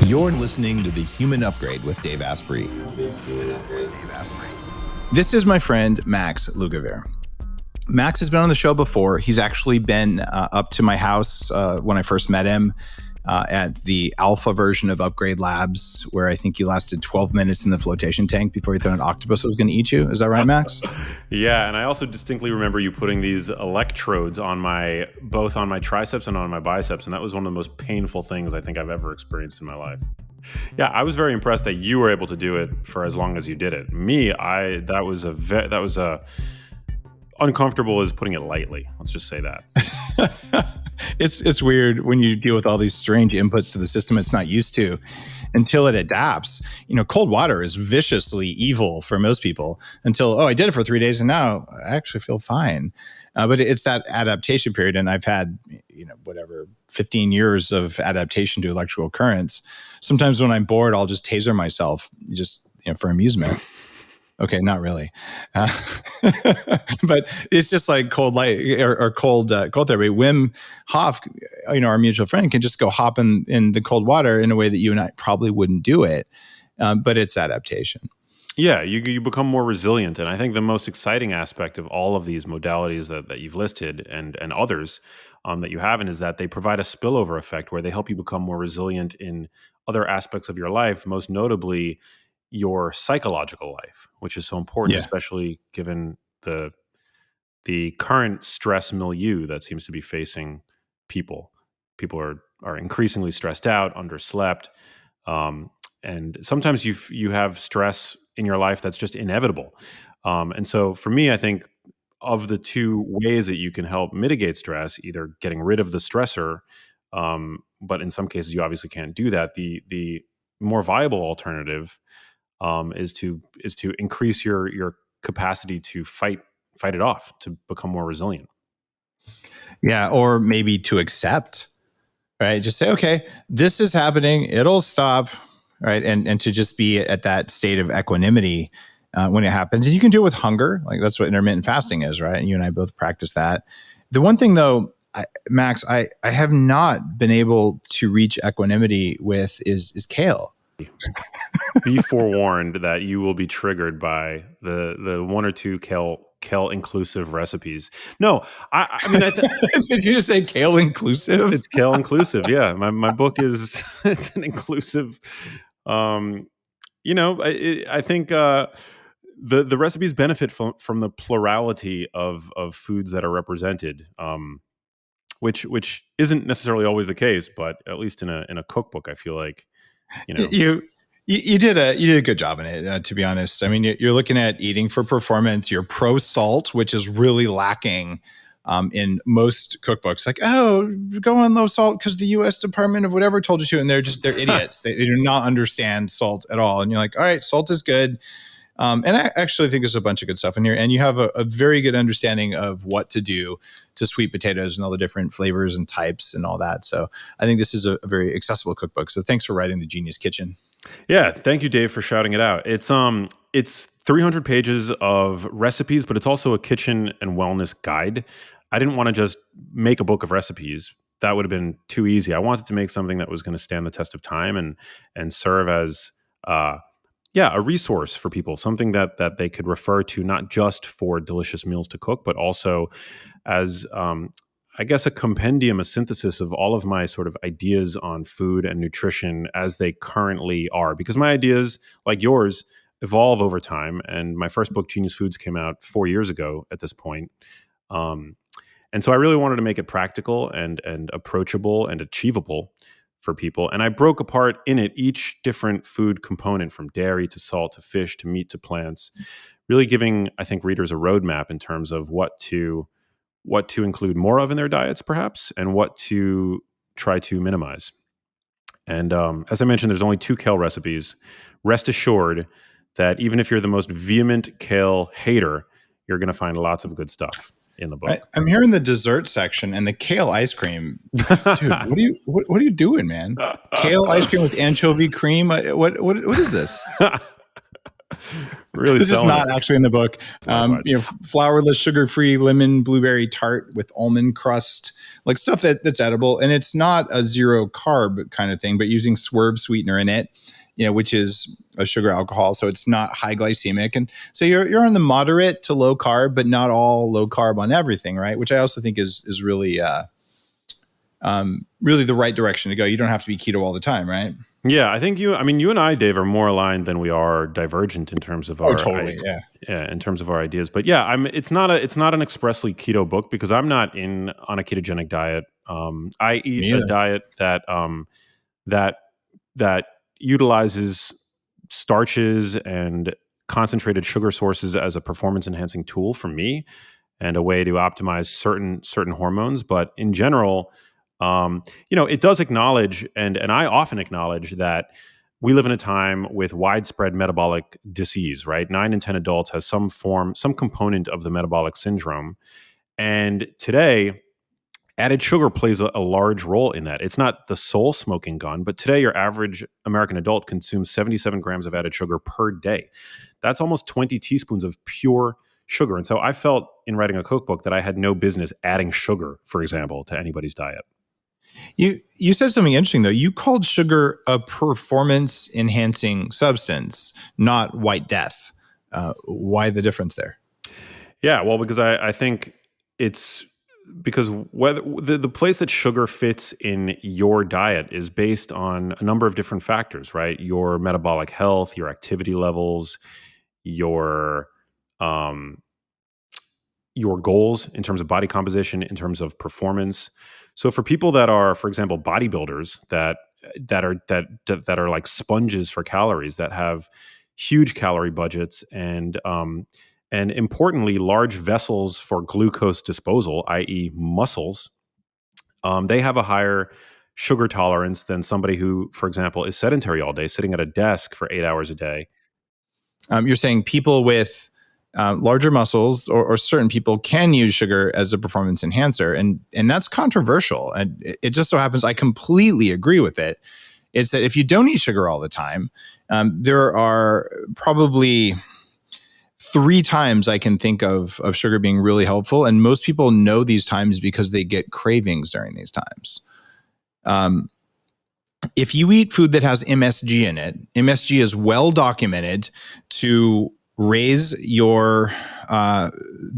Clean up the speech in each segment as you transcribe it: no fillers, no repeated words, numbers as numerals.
You're listening to The Human Upgrade with Dave Asprey. This is my friend, Max Lugavere. Max has been on the show before. He's actually been up to my house when I first met him at the alpha version of Upgrade Labs, where I think he lasted 12 minutes in the flotation tank before he thought an octopus was going to eat you. Is that right, Max? Yeah, and I also distinctly remember you putting these electrodes on both on my triceps and on my biceps, and that was one of the most painful things I think I've ever experienced in my life. Yeah, I was very impressed that you were able to do it for as long as you did it. Me, that was uncomfortable is putting it lightly. Let's just say that. It's weird when you deal with all these strange inputs to the system it's not used to until it adapts. You know, cold water is viciously evil for most people until, I did it for 3 days and now I actually feel fine. But it's that adaptation period. And I've had, 15 years of adaptation to electrical currents. Sometimes when I'm bored, I'll just taser myself just, for amusement. Okay, not really. But it's just like cold light or cold therapy. Wim Hof, our mutual friend, can just go hop in the cold water in a way that you and I probably wouldn't do it. But it's adaptation. Yeah, you become more resilient. And I think the most exciting aspect of all of these modalities that you've listed and others that you haven't is that they provide a spillover effect where they help you become more resilient in other aspects of your life, most notably your psychological life, which is so important, especially given the current stress milieu that seems to be facing people. People are increasingly stressed out, underslept, and sometimes you have stress in your life that's just inevitable. And so for me, I think of the two ways that you can help mitigate stress, either getting rid of the stressor, but in some cases you obviously can't do that. The more viable alternative is to increase your capacity to fight it off, to become more resilient. Yeah, or maybe to accept, right? Just say, okay, this is happening, it'll stop, right? And to just be at that state of equanimity when it happens. And you can do it with hunger, like that's what intermittent fasting is, right? And you and I both practice that. The one thing though, Max, I have not been able to reach equanimity with is kale. Be forewarned that you will be triggered by the one or two kale inclusive recipes. No, I mean, did you just say kale inclusive? It's kale inclusive. Yeah, my book is it's an inclusive. I think the recipes benefit from the plurality of foods that are represented. Which isn't necessarily always the case, but at least in a cookbook, I feel like. You did a good job in it, to be honest. I mean, you're looking at eating for performance. You're pro salt, which is really lacking in most cookbooks. Like, go on low salt because the U.S. Department of whatever told you to, and they're idiots. They do not understand salt at all. And you're like, all right, salt is good. And I actually think there's a bunch of good stuff in here. And you have a very good understanding of what to do to sweet potatoes and all the different flavors and types and all that. So I think this is a very accessible cookbook. So thanks for writing The Genius Kitchen. Yeah, thank you, Dave, for shouting it out. It's 300 pages of recipes, but it's also a kitchen and wellness guide. I didn't want to just make a book of recipes. That would have been too easy. I wanted to make something that was going to stand the test of time and serve as a resource for people, something that they could refer to not just for delicious meals to cook, but also as I guess a compendium, a synthesis of all of my sort of ideas on food and nutrition as they currently are. Because my ideas, like yours, evolve over time. And my first book, Genius Foods, came out 4 years ago at this point. And so I really wanted to make it practical and approachable and achievable for people. And I broke apart in it each different food component, from dairy to salt to fish to meat to plants, really giving, I think, readers a roadmap in terms of what to include more of in their diets, perhaps, and what to try to minimize. And as I mentioned, there's only 2 kale recipes. Rest assured that even if you're the most vehement kale hater, you're going to find lots of good stuff in the book. I'm here in the dessert section and the kale ice cream. Dude, what are you doing, man? Kale ice cream with anchovy cream? What is this? Really This is selling it. not actually in the book. Likewise. Flourless, sugar-free lemon blueberry tart with almond crust, like stuff that's edible, and it's not a zero carb kind of thing, but using swerve sweetener in it, which is a sugar alcohol, so it's not high glycemic, and so you're on the moderate to low carb, but not all low carb on everything, right? Which I also think is really really the right direction to go. You don't have to be keto all the time, right? Yeah, I think you and I, Dave, are more aligned than we are divergent in terms of our Totally, yeah. in terms of our ideas. But yeah, it's not an expressly keto book because I'm not on a ketogenic diet. I eat Me a either. diet that that utilizes starches and concentrated sugar sources as a performance enhancing tool for me and a way to optimize certain hormones. But in general, it does acknowledge, and I often acknowledge that we live in a time with widespread metabolic disease, right? 9 in 10 adults has some component of the metabolic syndrome. And today, added sugar plays a large role in that. It's not the sole smoking gun, but today your average American adult consumes 77 grams of added sugar per day. That's almost 20 teaspoons of pure sugar. And so I felt in writing a cookbook that I had no business adding sugar, for example, to anybody's diet. You said something interesting though. You called sugar a performance enhancing substance, not white death. Why the difference there? Yeah, well, because I think it's because whether the place that sugar fits in your diet is based on a number of different factors, right? Your metabolic health, your activity levels, your your goals in terms of body composition, in terms of performance. So for people that are, for example, bodybuilders that are like sponges for calories, that have huge calorie budgets and importantly, large vessels for glucose disposal, i.e., muscles, they have a higher sugar tolerance than somebody who, for example, is sedentary all day, sitting at a desk for 8 hours a day. You're saying people with larger muscles or certain people can use sugar as a performance enhancer, and that's controversial. And it just so happens I completely agree with it. It's that if you don't eat sugar all the time, there are probably 3 times I can think of sugar being really helpful, and most people know these times because they get cravings during these times. If you eat food that has MSG in it, MSG is well documented to raise the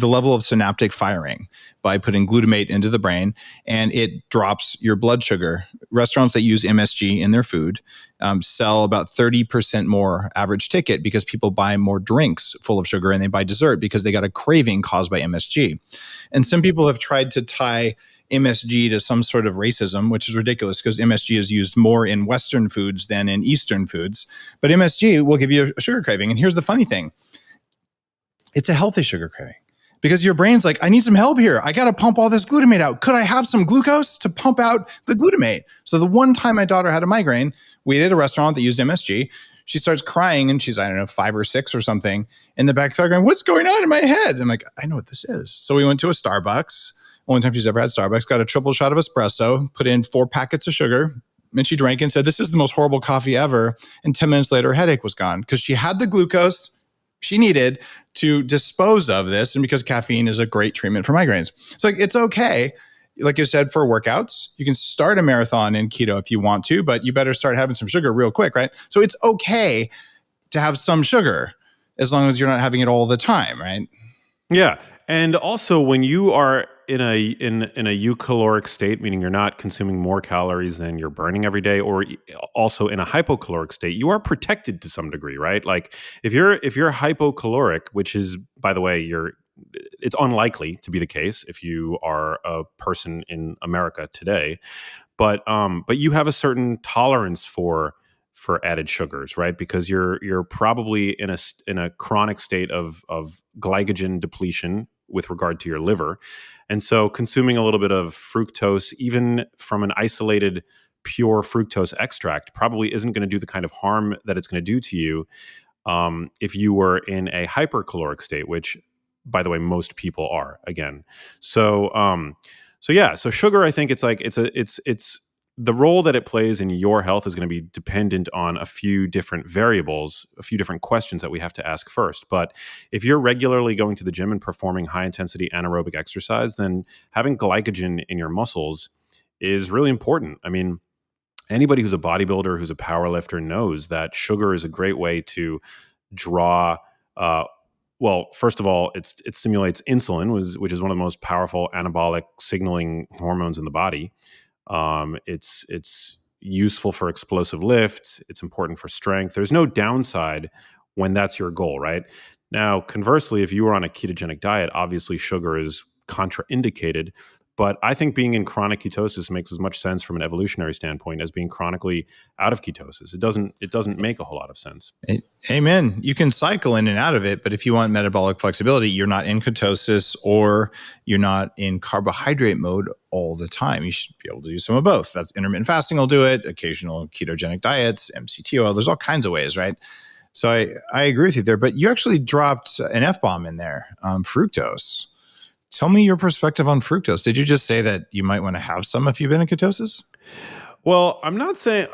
level of synaptic firing by putting glutamate into the brain, and it drops your blood sugar. Restaurants that use MSG in their food sell about 30% more average ticket because people buy more drinks full of sugar and they buy dessert because they got a craving caused by MSG. And some people have tried to tie MSG to some sort of racism, which is ridiculous because MSG is used more in Western foods than in Eastern foods. But MSG will give you a sugar craving. And here's the funny thing. It's a healthy sugar craving because your brain's like, I need some help here. I got to pump all this glutamate out. Could I have some glucose to pump out the glutamate? So the one time my daughter had a migraine, we ate at a restaurant that used MSG. She starts crying and she's, I don't know, 5 or 6 or something in the back going, what's going on in my head? I'm like, I know what this is. So we went to a Starbucks. Only time she's ever had Starbucks, got a triple shot of espresso, put in 4 packets of sugar, and she drank and said, this is the most horrible coffee ever. And 10 minutes later, her headache was gone because she had the glucose she needed to dispose of this, and because caffeine is a great treatment for migraines. So it's okay. Like you said, for workouts, you can start a marathon in keto if you want to, but you better start having some sugar real quick, right? So it's okay to have some sugar as long as you're not having it all the time, right? Yeah. And also when you are in a eucaloric state, meaning you're not consuming more calories than you're burning every day, or also in a hypocaloric state, you are protected to some degree, right? Like if you're hypocaloric, which is, by the way, it's unlikely to be the case if you are a person in America today, but you have a certain tolerance for added sugars, right? Because you're probably in a chronic state of glycogen depletion with regard to your liver. And so consuming a little bit of fructose, even from an isolated pure fructose extract, probably isn't going to do the kind of harm that it's going to do to you if you were in a hypercaloric state, which, by the way, most people are, again. So sugar, I think it's the role that it plays in your health is going to be dependent on a few different variables, a few different questions that we have to ask first. But if you're regularly going to the gym and performing high intensity anaerobic exercise, then having glycogen in your muscles is really important. I mean, anybody who's a bodybuilder, who's a power lifter knows that sugar is a great way to draw. Well, first of all, it stimulates insulin, which is one of the most powerful anabolic signaling hormones in the body. It's useful for explosive lift. It's important for strength. There's no downside when that's your goal, right? Now, conversely, if you were on a ketogenic diet, obviously sugar is contraindicated. But I think being in chronic ketosis makes as much sense from an evolutionary standpoint as being chronically out of ketosis. It doesn't make a whole lot of sense. Amen. You can cycle in and out of it, but if you want metabolic flexibility, you're not in ketosis or you're not in carbohydrate mode all the time. You should be able to do some of both. That's intermittent fasting will do it, occasional ketogenic diets, MCT oil. There's all kinds of ways, right? So I agree with you there, but you actually dropped an F-bomb in there, fructose. Tell me your perspective on fructose. Did you just say that you might want to have some if you've been in ketosis? Well, I'm not saying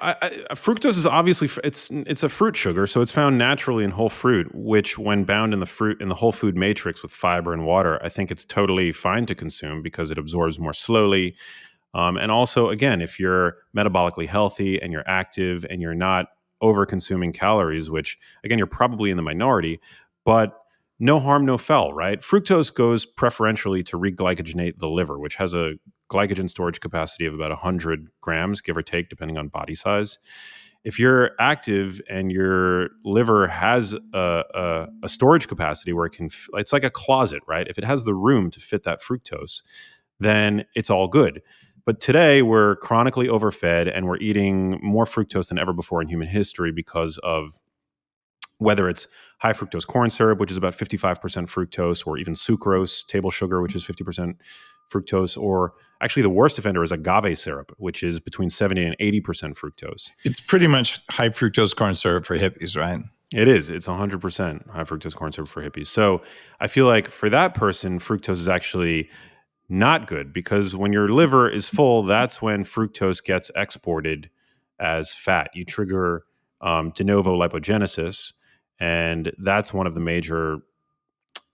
fructose is obviously it's a fruit sugar, so it's found naturally in whole fruit. Which, when bound in the whole food matrix with fiber and water, I think it's totally fine to consume because it absorbs more slowly. And also, again, if you're metabolically healthy and you're active and you're not over consuming calories, which again you're probably in the minority, but no harm, no foul, right? Fructose goes preferentially to reglycogenate the liver, which has a glycogen storage capacity of about 100 grams, give or take, depending on body size. If you're active and your liver has a storage capacity where it's like a closet, right? If it has the room to fit that fructose, then it's all good. But today we're chronically overfed and we're eating more fructose than ever before in human history because of whether it's high fructose corn syrup, which is about 55% fructose, or even sucrose, table sugar, which is 50% fructose, or actually the worst offender is agave syrup, which is between 70 and 80% fructose. It's pretty much high fructose corn syrup for hippies, right? It is. It's 100% high fructose corn syrup for hippies. So I feel like for that person, fructose is actually not good because when your liver is full, that's when fructose gets exported as fat. You trigger de novo lipogenesis. And that's one of the major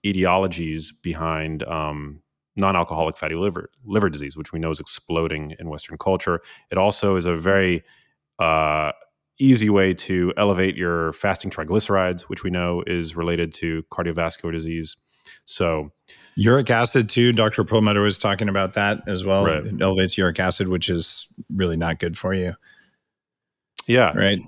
etiologies behind non-alcoholic fatty liver disease, which we know is exploding in Western culture. It also is a very easy way to elevate your fasting triglycerides, which we know is related to cardiovascular disease. So uric acid too. Dr. Perlmutter was talking about that as well. Right. It elevates uric acid, which is really not good for you. Yeah. Right.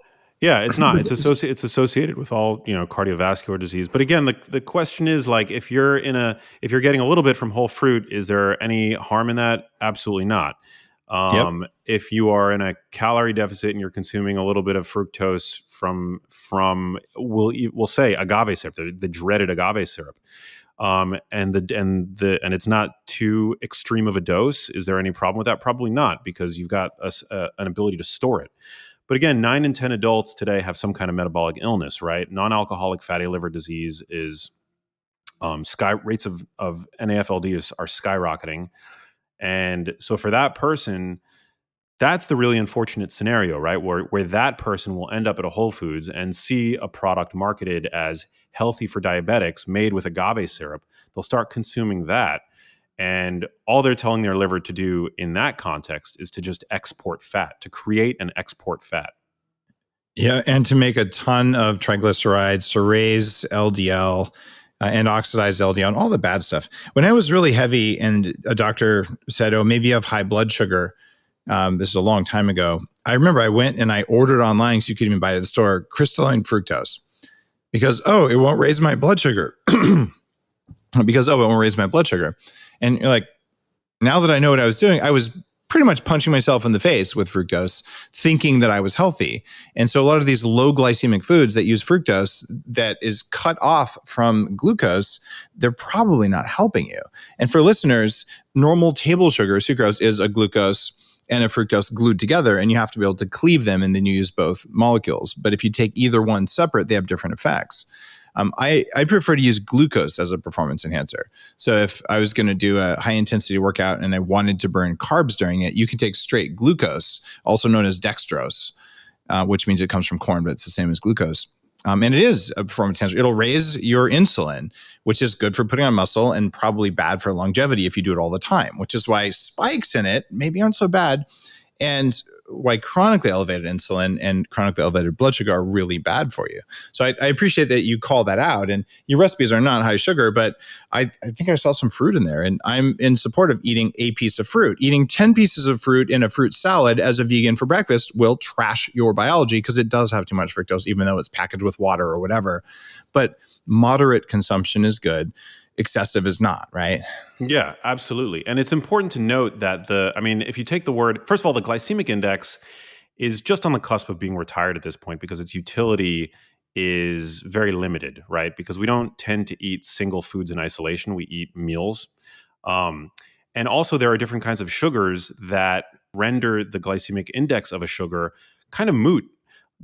Yeah, it's not. It's associated with all, cardiovascular disease. But again, the question is like if you're getting a little bit from whole fruit, is there any harm in that? Absolutely not. Yep. If you are in a calorie deficit and you're consuming a little bit of fructose from we'll say agave syrup, the dreaded agave syrup, and it's not too extreme of a dose, is there any problem with that? Probably not, because you've got an ability to store it. But again, 9 in 10 adults today have some kind of metabolic illness, right? Non-alcoholic fatty liver disease is rates of NAFLD are skyrocketing. And so for that person, that's the really unfortunate scenario, right? Where that person will end up at a Whole Foods and see a product marketed as healthy for diabetics made with agave syrup. They'll start consuming that. And all they're telling their liver to do in that context is to just export fat, to create and export fat. Yeah, and to make a ton of triglycerides, to raise LDL and oxidize LDL and all the bad stuff. When I was really heavy and a doctor said, oh, maybe you have high blood sugar, this is a long time ago. I remember I went and I ordered online, so you could even buy it at the store, crystalline fructose. Because, it won't raise my blood sugar. Because, it won't raise my blood sugar. And you're like, now that I know what I was doing, I was pretty much punching myself in the face with fructose, thinking that I was healthy. And so a lot of these low glycemic foods that use fructose that is cut off from glucose, they're probably not helping you. And for listeners, normal table sugar, sucrose, is a glucose and a fructose glued together, and you have to be able to cleave them, and then you use both molecules. But if you take either one separate, they have different effects. I prefer to use glucose as a performance enhancer. So if I was going to do a high intensity workout and I wanted to burn carbs during it, you can take straight glucose, also known as dextrose, which means it comes from corn, but it's the same as glucose. And it is a performance enhancer. It'll raise your insulin, which is good for putting on muscle and probably bad for longevity if you do it all the time, which is why spikes in it maybe aren't so bad. And why chronically elevated insulin and chronically elevated blood sugar are really bad for you. So I appreciate that you call that out. And your recipes are not high sugar, but I think I saw some fruit in there. And I'm in support of eating a piece of fruit. Eating 10 pieces of fruit in a fruit salad as a vegan for breakfast will trash your biology because it does have too much fructose, even though it's packaged with water or whatever. But moderate consumption is good. Excessive is not, right? Yeah, absolutely. And it's important to note that if you take the word, first of all, the glycemic index is just on the cusp of being retired at this point because its utility is very limited, right? Because we don't tend to eat single foods in isolation. We eat meals. And also there are different kinds of sugars that render the glycemic index of a sugar kind of moot.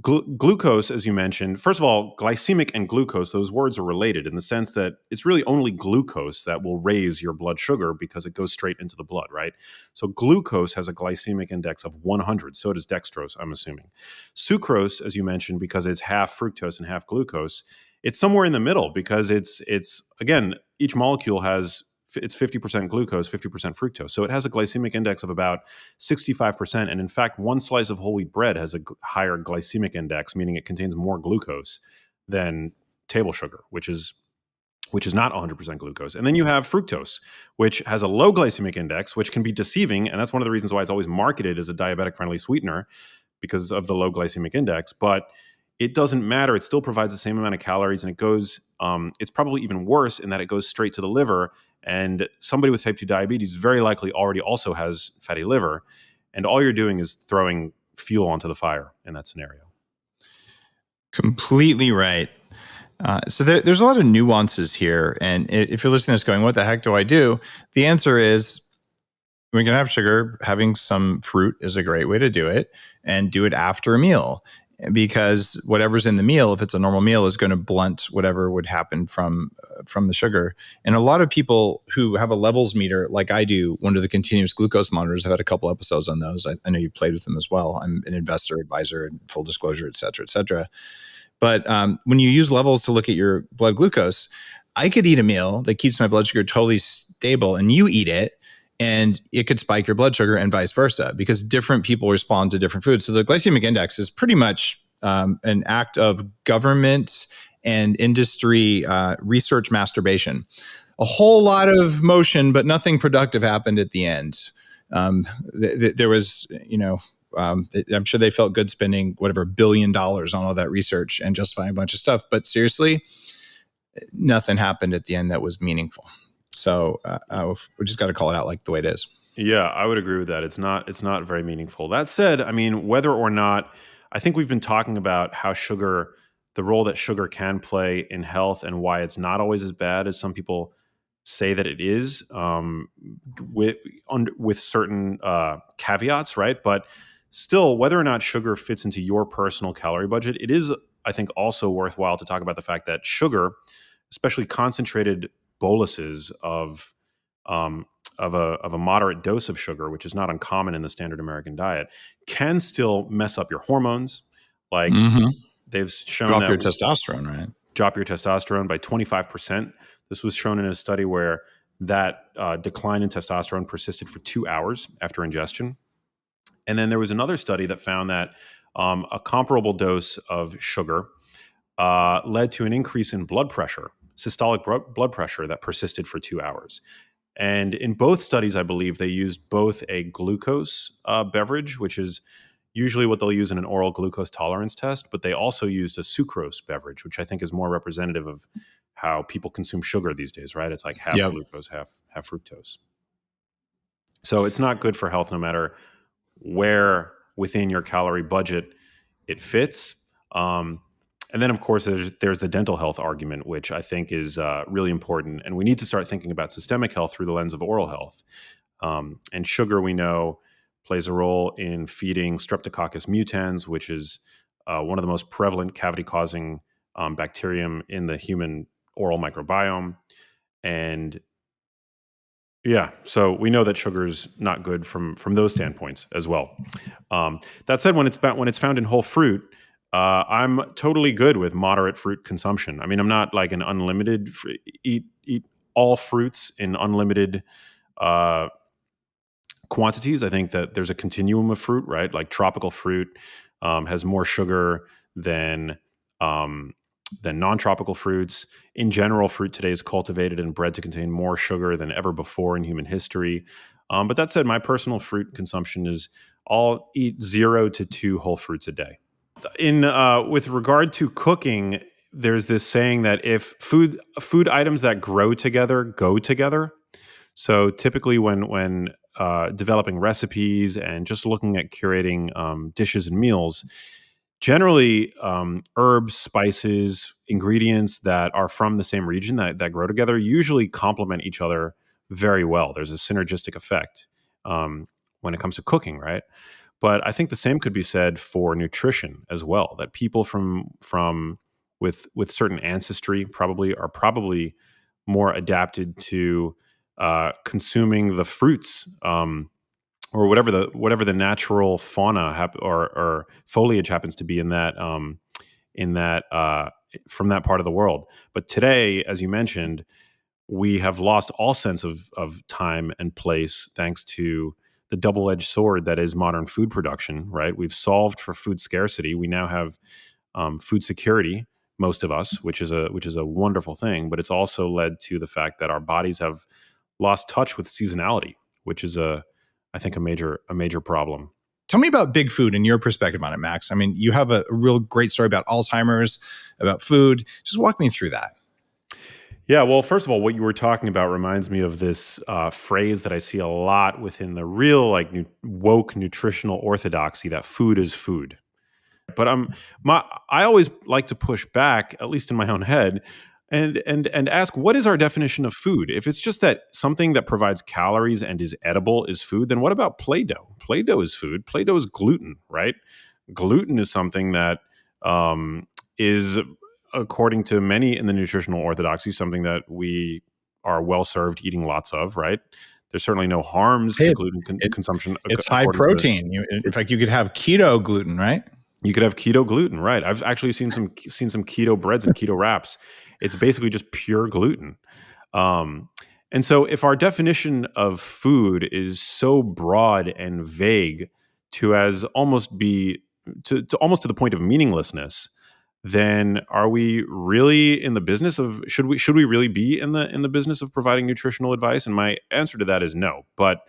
Glucose, as you mentioned, first of all, glycemic and glucose, those words are related in the sense that it's really only glucose that will raise your blood sugar because it goes straight into the blood, right? So glucose has a glycemic index of 100. So does dextrose, I'm assuming. Sucrose, as you mentioned, because it's half fructose and half glucose, it's somewhere in the middle because it's again, each molecule has it's 50% glucose, 50% fructose. So it has a glycemic index of about 65%. And in fact, one slice of whole wheat bread has a higher glycemic index, meaning it contains more glucose than table sugar, which is not 100% glucose. And then you have fructose, which has a low glycemic index, which can be deceiving. And that's one of the reasons why it's always marketed as a diabetic-friendly sweetener because of the low glycemic index. But it doesn't matter. It still provides the same amount of calories, and it goes. It's probably even worse in that it goes straight to the liver. And somebody with type 2 diabetes very likely already also has fatty liver. And all you're doing is throwing fuel onto the fire in that scenario. Completely right. So there's a lot of nuances here. And if you're listening to this going, what the heck do I do? The answer is we can have sugar. Having some fruit is a great way to do it, and do it after a meal. Because whatever's in the meal, if it's a normal meal, is going to blunt whatever would happen from the sugar. And a lot of people who have a levels meter, like I do, one of the continuous glucose monitors, I've had a couple episodes on those. I know you've played with them as well. I'm an investor, advisor, and full disclosure, et cetera, et cetera. But when you use levels to look at your blood glucose, I could eat a meal that keeps my blood sugar totally stable, and you eat it, and it could spike your blood sugar and vice versa because different people respond to different foods. So the glycemic index is pretty much an act of government and industry research masturbation. A whole lot of motion, but nothing productive happened at the end. There was, I'm sure they felt good spending whatever $1 billion on all that research and justifying a bunch of stuff. But seriously, nothing happened at the end that was meaningful. So we just got to call it out like the way it is. Yeah, I would agree with that. It's not very meaningful. That said, I mean, whether or not, I think we've been talking about how the role that sugar can play in health and why it's not always as bad as some people say that it is, with certain caveats, right? But still, whether or not sugar fits into your personal calorie budget, it is, I think, also worthwhile to talk about the fact that sugar, especially concentrated boluses of a moderate dose of sugar, which is not uncommon in the standard American diet, can still mess up your hormones. Like they've shown drop that your testosterone, right? Drop your testosterone by 25%. This was shown in a study where that decline in testosterone persisted for 2 hours after ingestion. And then there was another study that found that a comparable dose of sugar led to an increase in blood pressure, systolic blood pressure that persisted for 2 hours. And in both studies, I believe they used both a glucose beverage, which is usually what they'll use in an oral glucose tolerance test, but they also used a sucrose beverage, which I think is more representative of how people consume sugar these days, right? It's like half glucose, half fructose. So it's not good for health no matter where within your calorie budget it fits. And then, of course, there's the dental health argument, which I think is really important. And we need to start thinking about systemic health through the lens of oral health. And sugar, we know, plays a role in feeding Streptococcus mutans, which is one of the most prevalent cavity-causing bacterium in the human oral microbiome. And yeah, so we know that sugar is not good from those standpoints as well. That said, when it's found in whole fruit, I'm totally good with moderate fruit consumption. I mean, I'm not like an unlimited eat all fruits in unlimited uh, quantities. I think that there's a continuum of fruit, right? Like tropical fruit has more sugar um, than non-tropical fruits. In general, fruit today is cultivated and bred to contain more sugar than ever before in human history. But that said, my personal fruit consumption is I'll eat 0 to 2 whole fruits a day. In with regard to cooking, there's this saying that if food items that grow together go together. So typically, when developing recipes and just looking at curating dishes and meals, generally herbs, spices, ingredients that are from the same region that grow together usually complement each other very well. There's a synergistic effect when it comes to cooking, right? But I think the same could be said for nutrition as well. That people from with certain ancestry probably more adapted to consuming the fruits or whatever the natural fauna or foliage happens to be in that from that part of the world. But today, as you mentioned, we have lost all sense of time and place thanks to the double-edged sword that is modern food production. Right, we've solved for food scarcity. We now have food security, most of us, which is a wonderful thing. But it's also led to the fact that our bodies have lost touch with seasonality, which is I think a major problem. Tell me about big food and your perspective on it, Max. I mean, you have a real great story about Alzheimer's, about food. Just walk me through that. Yeah, well, first of all, what you were talking about reminds me of this phrase that I see a lot within the real like woke nutritional orthodoxy that food is food. But I always like to push back, at least in my own head, and ask, what is our definition of food? If it's just that something that provides calories and is edible is food, then what about Play-Doh? Play-Doh is food. Play-Doh is gluten, right? Gluten is something that is, according to many in the nutritional orthodoxy, something that we are well served eating lots of, right? There's certainly no harms to gluten consumption. It's high protein. In fact, you could have keto gluten, right? You could have keto gluten, right? I've actually seen some keto breads and keto wraps. It's basically just pure gluten. And so, if our definition of food is so broad and vague to almost be almost to the point of meaninglessness, then are we really in the business of should we really be in the business of providing nutritional advice? And my answer to that is no. But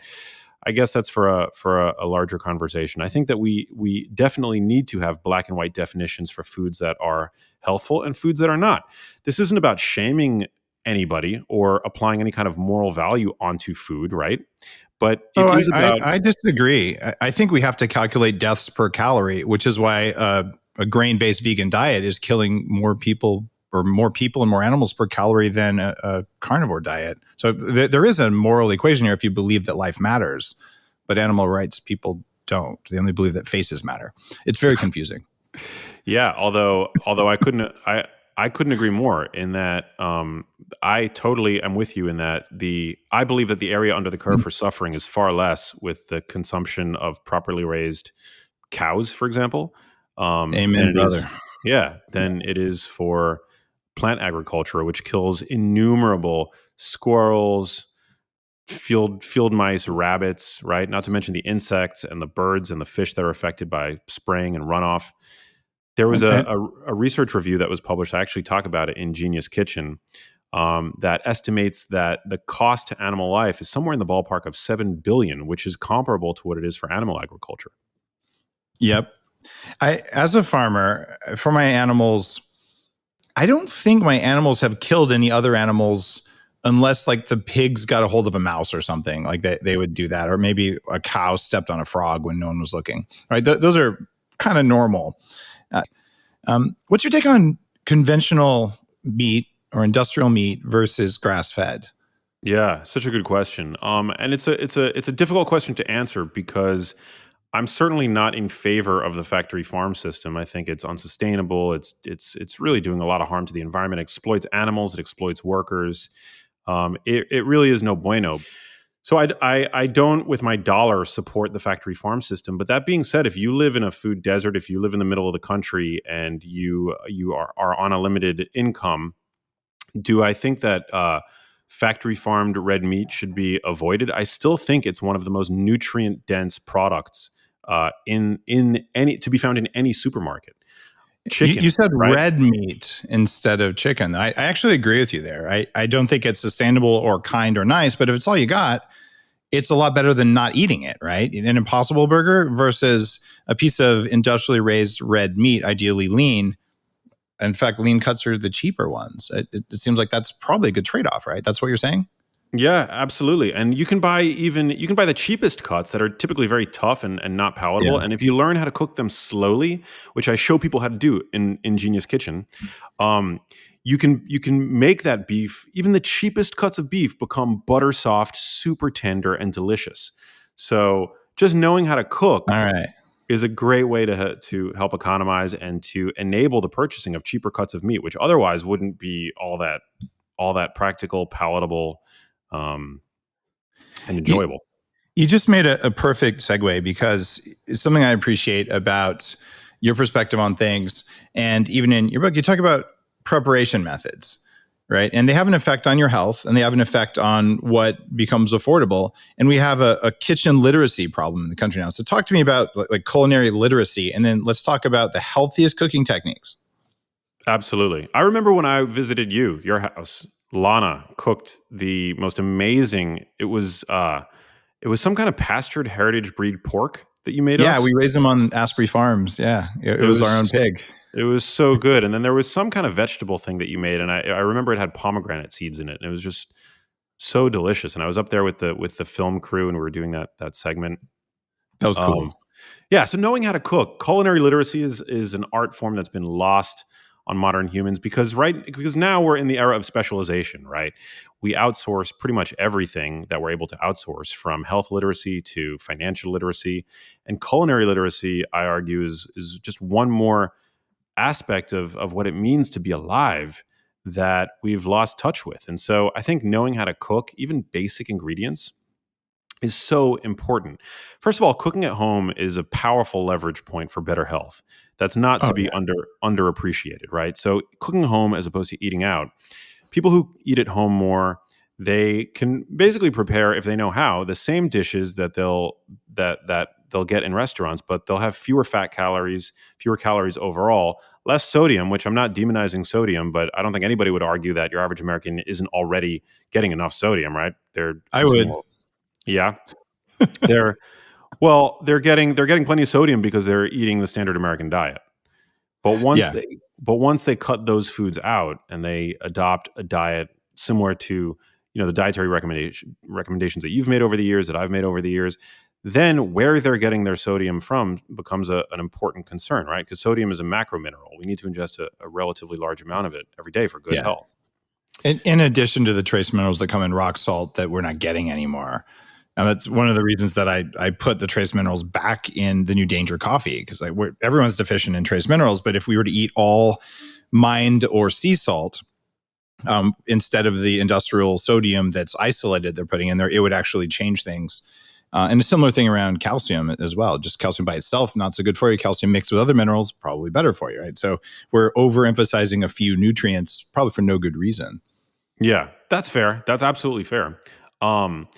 I guess that's for a larger conversation. I think that we definitely need to have black and white definitions for foods that are healthful and foods that are not. This isn't about shaming anybody or applying any kind of moral value onto food, right? But it is about. I disagree. I think we have to calculate deaths per calorie, which is why a grain-based vegan diet is killing more people and more animals per calorie than a carnivore diet. So there is a moral equation here if you believe that life matters, but animal rights people don't. They only believe that faces matter. It's very confusing. Yeah, although I couldn't agree more in that I totally am with you in that I believe that the area under the curve for suffering is far less with the consumption of properly raised cows, for example. Amen, brother. Than it is for plant agriculture, which kills innumerable squirrels, field mice, rabbits, right? Not to mention the insects and the birds and the fish that are affected by spraying and runoff. There was a research review that was published. I actually talk about it in Genius Kitchen that estimates that the cost to animal life is somewhere in the ballpark of $7 billion, which is comparable to what it is for animal agriculture. Yep. As a farmer, for my animals, I don't think my animals have killed any other animals unless like the pigs got a hold of a mouse or something. Like they would do that. Or maybe a cow stepped on a frog when no one was looking. Right? Those are kind of normal. What's your take on conventional meat or industrial meat versus grass-fed? Yeah, such a good question. And it's a difficult question to answer because I'm certainly not in favor of the factory farm system. I think it's unsustainable. It's really doing a lot of harm to the environment. It exploits animals. It exploits workers. It really is no bueno. So I don't, with my dollar, support the factory farm system. But that being said, if you live in a food desert, if you live in the middle of the country and you are on a limited income, do I think that factory farmed red meat should be avoided? I still think it's one of the most nutrient dense products in any to be found in any supermarket. You Chicken, said right? red meat instead of chicken. I actually agree with you there. I don't think it's sustainable or kind or nice, but if it's all you got, it's a lot better than not eating it, right? An Impossible Burger versus a piece of industrially raised red meat, ideally lean. In fact, lean cuts are the cheaper ones. It seems like that's probably a good trade-off, right? That's what you're saying? Yeah, absolutely. And you can buy the cheapest cuts that are typically very tough and not palatable. Yeah. And if you learn how to cook them slowly, which I show people how to do in Genius Kitchen, um, you can make that beef, even the cheapest cuts of beef, become butter soft, super tender, and delicious. So just knowing how to cook All right. is a great way to help economize and to enable the purchasing of cheaper cuts of meat, which otherwise wouldn't be all that practical, palatable, um, and You, enjoyable. you just made a perfect segue because it's something I appreciate about your perspective on things. And even in your book, you talk about preparation methods, right? And they have an effect on your health and they have an effect on what becomes affordable. And we have a kitchen literacy problem in the country now. So talk to me about like culinary literacy. And then let's talk about the healthiest cooking techniques. Absolutely. I remember when I visited your house, Lana cooked the most amazing. It was some kind of pastured heritage breed pork that you made Yeah, we us. raise them on Asprey farms. Yeah, it It was our own was pig. it was so good. And then there was some kind of vegetable thing that you made, and I remember it had pomegranate seeds in it, and it was just so delicious. And I was up there with the film crew, and we were doing that segment. That was Um, cool. Yeah, so knowing how to cook, culinary literacy is an art form that's been lost on modern humans because now we're in the era of specialization, right? We outsource pretty much everything that we're able to outsource, from health literacy to financial literacy, and culinary literacy, I argue, is just one more aspect of what it means to be alive that we've lost touch with. And so I think knowing how to cook, even basic ingredients, is so important. First of all, cooking at home is a powerful leverage point for better health. That's not Oh to be yeah, underappreciated, right? So cooking at home as opposed to eating out. People who eat at home more, they can basically prepare, if they know how, the same dishes that they'll get in restaurants, but they'll have fewer calories overall, less sodium, which I'm not demonizing sodium, but I don't think anybody would argue that your average American isn't already getting enough sodium, right? They're I consuming would. more. Yeah. They're they're getting plenty of sodium because they're eating the standard American diet. But once Yeah, they cut those foods out and they adopt a diet similar to the dietary recommendations that you've made over the years, that I've made over the years, then where they're getting their sodium from becomes an important concern, right? Because sodium is a macro mineral. We need to ingest a relatively large amount of it every day for good yeah. health. In addition to the trace minerals that come in rock salt that we're not getting anymore. And that's one of the reasons that I put the trace minerals back in the new Danger coffee because everyone's deficient in trace minerals. But if we were to eat all mined or sea salt instead of the industrial sodium that's isolated they're putting in there, it would actually change things. And a similar thing around calcium as well. Just calcium by itself, not so good for you. Calcium mixed with other minerals, probably better for you, right? So we're overemphasizing a few nutrients, probably for no good reason. Yeah, that's fair. That's absolutely fair. Um,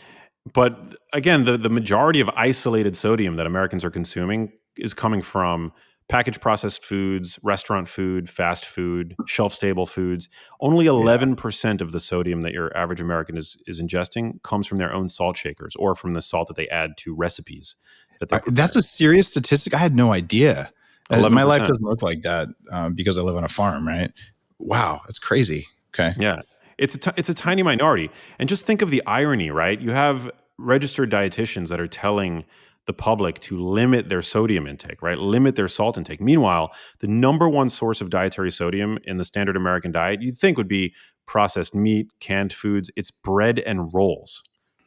But again, the majority of isolated sodium that Americans are consuming is coming from packaged processed foods, restaurant food, fast food, shelf stable foods. Only Yeah. 11% of the sodium that your average American is ingesting comes from their own salt shakers or from the salt that they add to recipes that they That's prepare. a serious statistic. I had no idea. My life 11%. doesn't look like that because I live on a farm, right? Wow, that's crazy. Okay. Yeah. It's a tiny minority. And just think of the irony, right? You have registered dietitians that are telling the public to limit their sodium intake, right? Limit their salt intake. Meanwhile, the number one source of dietary sodium in the standard American diet, you'd think would be processed meat, canned foods, it's bread and rolls.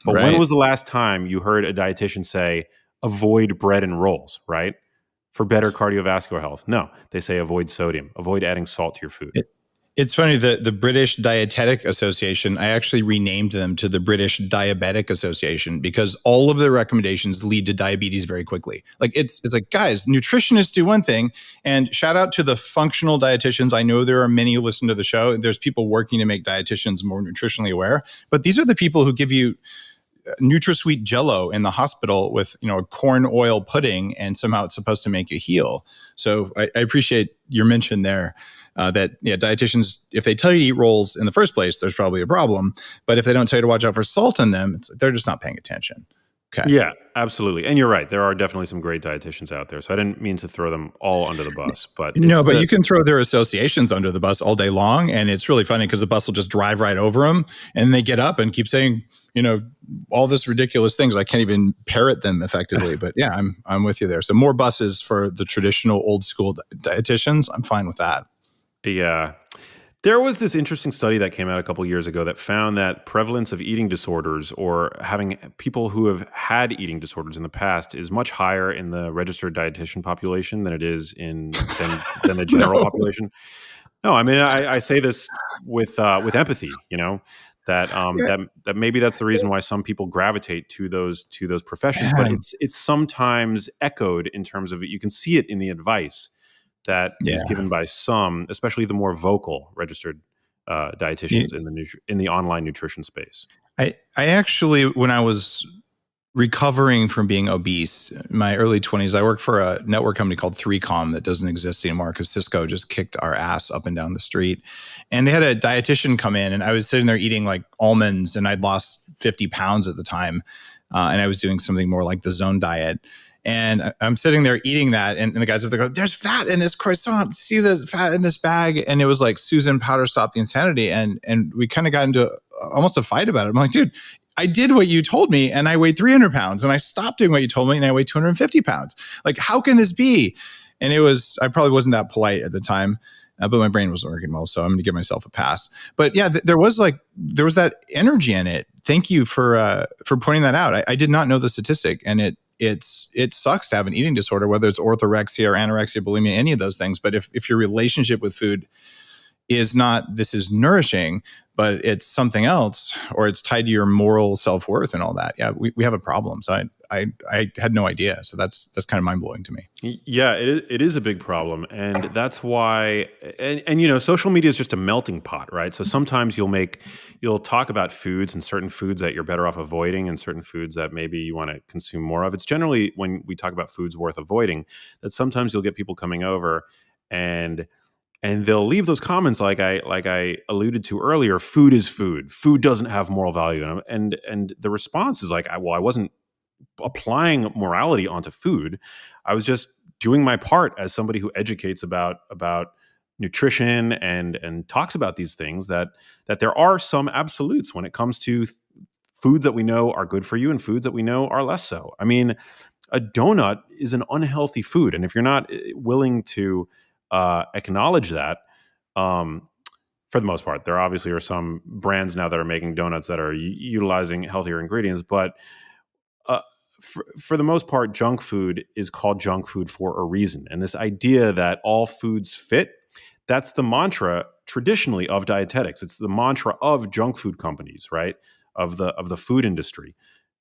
But when Right. was the last time you heard a dietitian say, avoid bread and rolls, right? For better cardiovascular health. No, they say avoid sodium, avoid adding salt to your food. It's funny, the British Dietetic Association, I actually renamed them to the British Diabetic Association because all of their recommendations lead to diabetes very quickly. Like it's like, guys, nutritionists do one thing, and shout out to the functional dietitians. I know there are many who listen to the show. There's people working to make dietitians more nutritionally aware, but these are the people who give you NutraSweet Jello in the hospital with a corn oil pudding, and somehow it's supposed to make you heal. So I appreciate your mention there. That dietitians, if they tell you to eat rolls in the first place, there's probably a problem. But if they don't tell you to watch out for salt in them, they're just not paying attention. Okay. Yeah, absolutely. And you're right. There are definitely some great dietitians out there. So I didn't mean to throw them all under the bus, but no, but you can throw their associations under the bus all day long. And it's really funny because the bus will just drive right over them, and they get up and keep saying, all this ridiculous things. I can't even parrot them effectively, but yeah, I'm with you there. So more buses for the traditional old school dietitians. I'm fine with that. Yeah. There was this interesting study that came out a couple years ago that found that prevalence of eating disorders, or having people who have had eating disorders in the past, is much higher in the registered dietitian population than it is than the general population. No, I mean, I say this with empathy, that maybe that's the reason why some people gravitate to those professions, but it's sometimes echoed in terms of it. You can see it in the advice that is given by some, especially the more vocal registered dietitians in the online nutrition space. I actually, when I was recovering from being obese in my early 20s, I worked for a network company called 3Com that doesn't exist anymore because Cisco just kicked our ass up and down the street. And they had a dietitian come in, and I was sitting there eating like almonds, and I'd lost 50 pounds at the time. And I was doing something more like the Zone diet. And I'm sitting there eating that, and the guys up there go, "There's fat in this croissant. See the fat in this bag." And it was like, "Susan, powder stop the insanity." And we kind of got into almost a fight about it. I'm like, dude, I did what you told me, and I weighed 300 pounds, and I stopped doing what you told me, and I weighed 250 pounds. Like, how can this be? And I probably wasn't that polite at the time, but my brain wasn't working well, so I'm going to give myself a pass. But yeah, there was that energy in it. Thank you for pointing that out. I did not know the statistic, and it sucks to have an eating disorder, whether it's orthorexia or anorexia, bulimia, any of those things. But if your relationship with food is not, this is nourishing, but it's something else, or it's tied to your moral self-worth and all that, yeah, we have a problem. So I had no idea. So that's kind of mind-blowing to me. Yeah, it is a big problem. And that's why, and social media is just a melting pot, right? So sometimes you'll talk about foods, and certain foods that you're better off avoiding, and certain foods that maybe you want to consume more of. It's generally, when we talk about foods worth avoiding, that sometimes you'll get people coming over and they'll leave those comments like I alluded to earlier. Food is food. Food doesn't have moral value. And the response is like, I wasn't applying morality onto food. I was just doing my part as somebody who educates about nutrition and talks about these things, that there are some absolutes when it comes to foods that we know are good for you and foods that we know are less so. I mean, a donut is an unhealthy food. And if you're not willing to acknowledge that, for the most part, there obviously are some brands now that are making donuts that are utilizing healthier ingredients, but for the most part, junk food is called junk food for a reason. And this idea that all foods fit, that's the mantra traditionally of dietetics. It's the mantra of junk food companies, right? Of the food industry.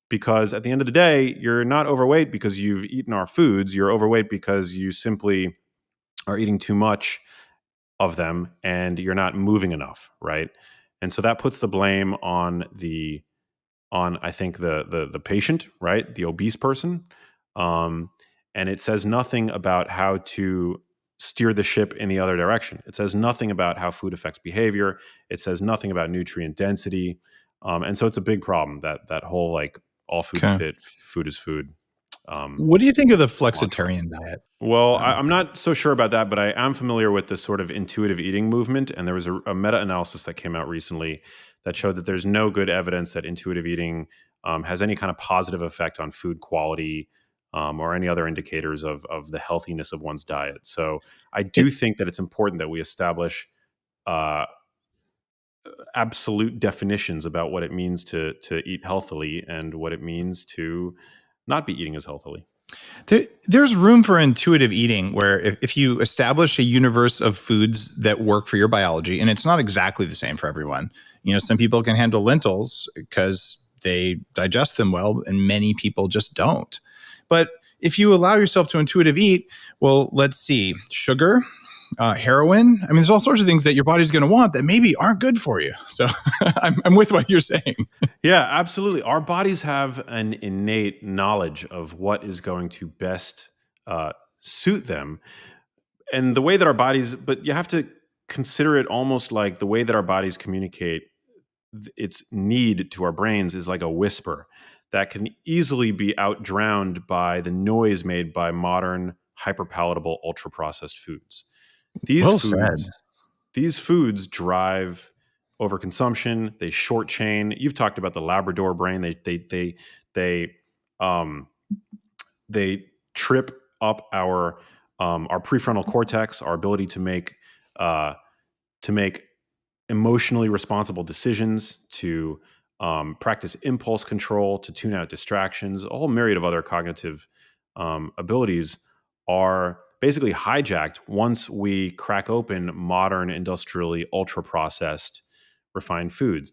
Because at the end of the day, you're not overweight because you've eaten our foods. You're overweight because you simply are eating too much of them and you're not moving enough, right? And so that puts the blame on I think the patient, right? The obese person. And it says nothing about how to steer the ship in the other direction. It says nothing about how food affects behavior. It says nothing about nutrient density. And so it's a big problem, that whole like all foods fit, food is food. What do you think of the flexitarian diet? Well, I'm not so sure about that, but I am familiar with the sort of intuitive eating movement. And there was a meta-analysis that came out recently that showed that there's no good evidence that intuitive eating has any kind of positive effect on food quality or any other indicators of the healthiness of one's diet. So I do think that it's important that we establish absolute definitions about what it means to eat healthily and what it means to not be eating as healthily. There's room for intuitive eating where if you establish a universe of foods that work for your biology, and it's not exactly the same for everyone. Some people can handle lentils because they digest them well, and many people just don't. But if you allow yourself to intuitive eat, well, let's see, sugar, heroin. I mean, there's all sorts of things that your body's going to want that maybe aren't good for you. So I'm with what you're saying. Yeah, absolutely. Our bodies have an innate knowledge of what is going to best suit them. And the way that our bodies, but you have to consider it almost like the way that our bodies communicate its need to our brains is like a whisper that can easily be outdrowned by the noise made by modern hyperpalatable ultra processed foods. These Well said. foods these foods drive overconsumption. They short chain. You've talked about the Labrador brain. They um, they trip up our prefrontal cortex, our ability uh, to make emotionally responsible decisions, to practice impulse control, to tune out distractions. A whole myriad of other cognitive abilities are basically hijacked once we crack open modern, industrially ultra processed, refined foods.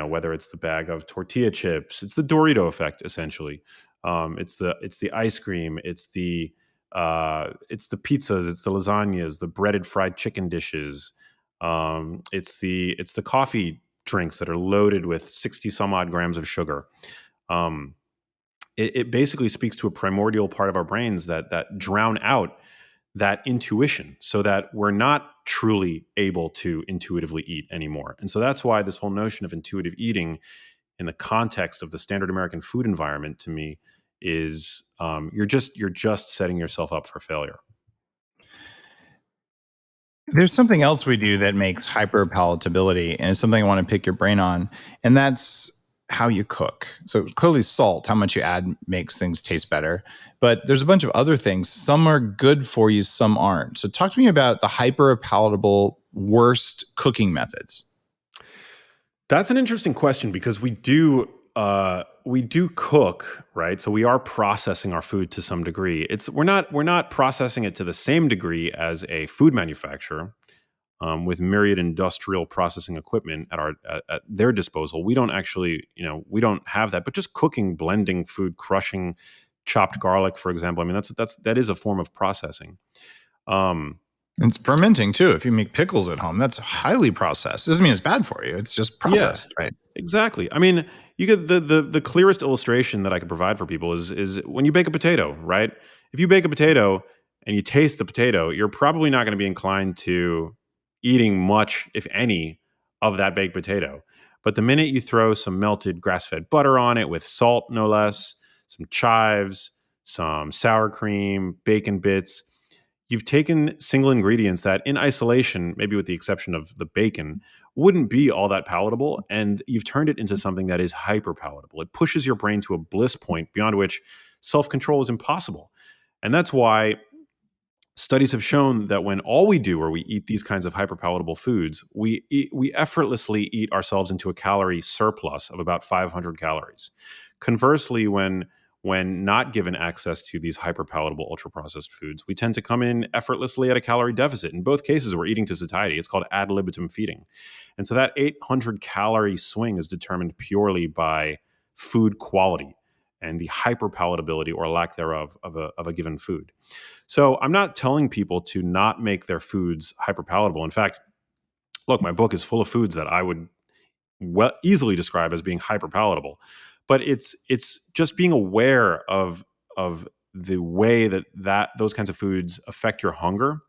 Whether it's the bag of tortilla chips, it's the Dorito effect essentially. It's the ice cream, it's the pizzas, it's the lasagnas, the breaded fried chicken dishes. It's the coffee drinks that are loaded with 60 some odd grams of sugar. Um, it basically speaks to a primordial part of our brains that drown out that intuition, so that we're not truly able to intuitively eat anymore. And so that's why this whole notion of intuitive eating in the context of the standard American food environment, to me, is you're just setting yourself up for failure. There's something else we do that makes hyperpalatability, and it's something I want to pick your brain on, and that's how you cook. So clearly salt, how much you add makes things taste better, but there's a bunch of other things. Some are good for you, some aren't. So talk to me about the hyperpalatable worst cooking methods. That's an interesting question because we do cook, right? So we are processing our food to some degree. We're not processing it to the same degree as a food manufacturer, with myriad industrial processing equipment at their disposal. We don't actually, we don't have that. But just cooking, blending food, crushing chopped garlic, for example. I mean, that is a form of processing. Um, And fermenting too. If you make pickles at home, that's highly processed. Doesn't mean it's bad for you. It's just yeah, processed, right? exactly. I mean, you get the clearest illustration that I could provide for people is when you bake a potato, right? If you bake a potato and you taste the potato, you're probably not going to be inclined to eating much, if any, of that baked potato. But the minute you throw some melted grass-fed butter on it with salt, no less, some chives, some sour cream, bacon bits, you've taken single ingredients that in isolation, maybe with the exception of the bacon, wouldn't be all that palatable, and you've turned it into something that is hyper palatable. It pushes your brain to a bliss point beyond which self-control is impossible. And that's why studies have shown that when all we do or we eat these kinds of hyperpalatable foods, we effortlessly eat ourselves into a calorie surplus of about 500 calories. Conversely, when not given access to these hyperpalatable ultra processed foods, we tend to come in effortlessly at a calorie deficit. In both cases, we're eating to satiety. It's called ad libitum feeding. And so that 800 calorie swing is determined purely by food quality and the hyperpalatability or lack thereof of a given food. So I'm not telling people to not make their foods hyperpalatable. In fact, look, my book is full of foods that I would easily describe as being hyperpalatable. But it's just being aware of the way that those kinds of foods affect your hunger.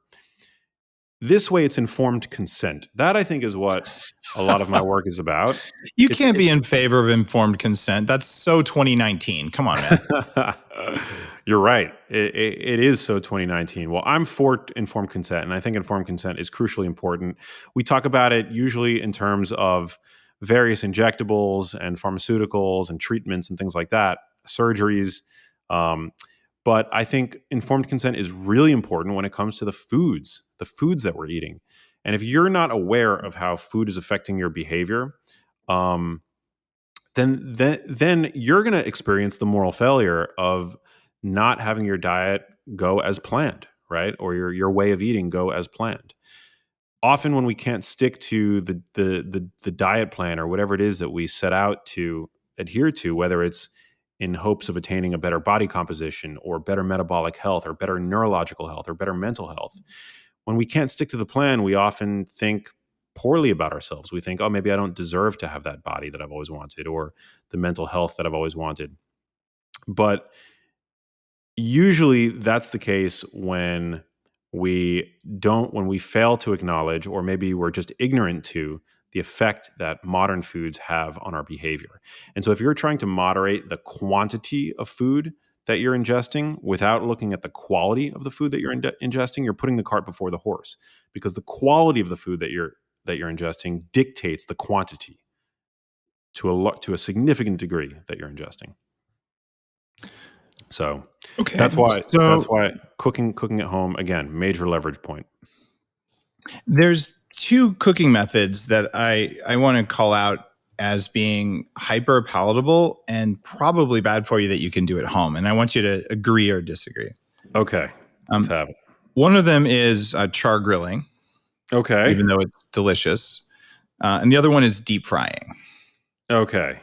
This way, it's informed consent. That, I think, is what a lot of my work is about. You It's can't be in favor of informed consent. That's so 2019. Come on, man. You're right. It is so 2019. Well, I'm for informed consent, and I think informed consent is crucially important. We talk about it usually in terms of various injectables and pharmaceuticals and treatments and things like that, surgeries. Um, but I think informed consent is really important when it comes to the foods that we're eating. And if you're not aware of how food is affecting your behavior, um, then you're going to experience the moral failure of not having your diet go as planned, right? Or your way of eating go as planned. Often when we can't stick to the diet plan or whatever it is that we set out to adhere to, whether it's in hopes of attaining a better body composition or better metabolic health or better neurological health or better mental health, when we can't stick to the plan, we often think poorly about ourselves. We think, oh, maybe I don't deserve to have that body that I've always wanted or the mental health that I've always wanted. But usually that's the case when when we fail to acknowledge, or maybe we're just ignorant to the effect that modern foods have on our behavior. And so if you're trying to moderate the quantity of food that you're ingesting without looking at the quality of the food that you're ingesting, you're putting the cart before the horse, because the quality of the food that you're ingesting dictates the quantity to a significant degree that you're ingesting. So Okay. that's why cooking at home, again, major leverage point. There's two cooking methods that I want to call out as being hyper palatable and probably bad for you that you can do at home. And I want you to agree or disagree. Okay. Let's have it. One of them is char grilling. Okay. Even though it's delicious. And the other one is deep frying. Okay.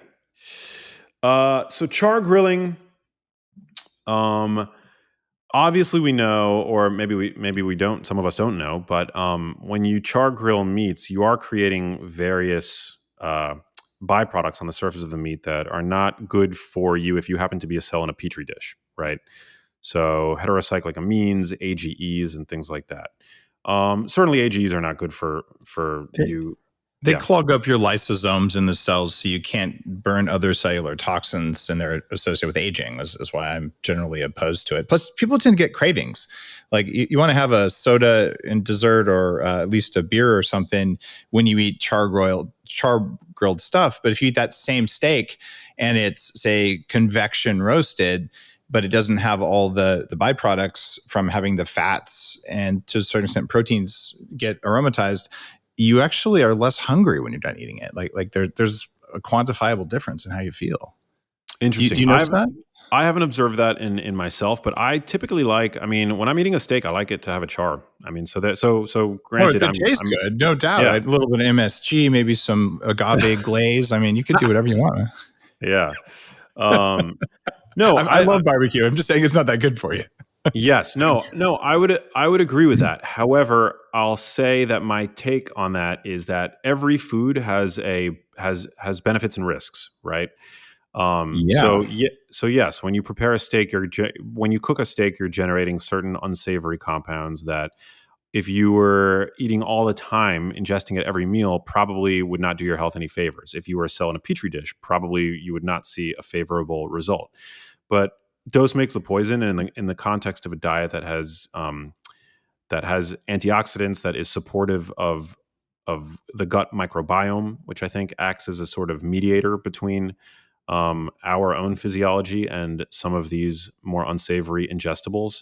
So char grilling, obviously we know, or maybe we don't, some of us don't know, but when you char grill meats, you are creating various byproducts on the surface of the meat that are not good for you if you happen to be a cell in a petri dish, right? So heterocyclic amines, AGEs, and things like that. Certainly AGEs are not good for you. They clog up your lysosomes in the cells so you can't burn other cellular toxins, and they're associated with aging, is why I'm generally opposed to it. Plus, people tend to get cravings. Like you want to have a soda in dessert or at least a beer or something when you eat char grilled stuff. But if you eat that same steak and it's, say, convection roasted, but it doesn't have all the byproducts from having the fats and to a certain extent proteins get aromatized, you actually are less hungry when you're done eating it. Like there's a quantifiable difference in how you feel. Interesting. Do you notice that? I haven't observed that in myself, but I typically when I'm eating a steak, I like it to have a char. I mean, so granted, it tastes good, no doubt. Yeah. Right? A little bit of MSG, maybe some agave glaze. I mean, you could do whatever you want. Yeah. No, I love barbecue. I'm just saying it's not that good for you. Yes. No, I would agree with that. However, I'll say that my take on that is that every food has benefits and risks, right? So yes, when you prepare a steak, when you cook a steak, you're generating certain unsavory compounds that, if you were eating all the time, ingesting it every meal, probably would not do your health any favors. If you were a cell in a petri dish, probably you would not see a favorable result. But dose makes the poison, and in the context of a diet that has antioxidants, that is supportive of the gut microbiome, which I think acts as a sort of mediator between our own physiology and some of these more unsavory ingestibles.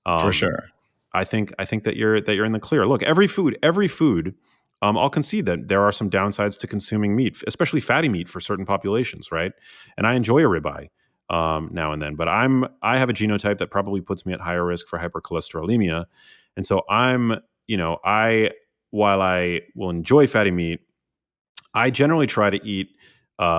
For sure. I think that you're in the clear. Look, every food. I'll concede that there are some downsides to consuming meat, especially fatty meat for certain populations, right? And I enjoy a ribeye now and then, but I have a genotype that probably puts me at higher risk for hypercholesterolemia, and so while I will enjoy fatty meat, I generally try to eat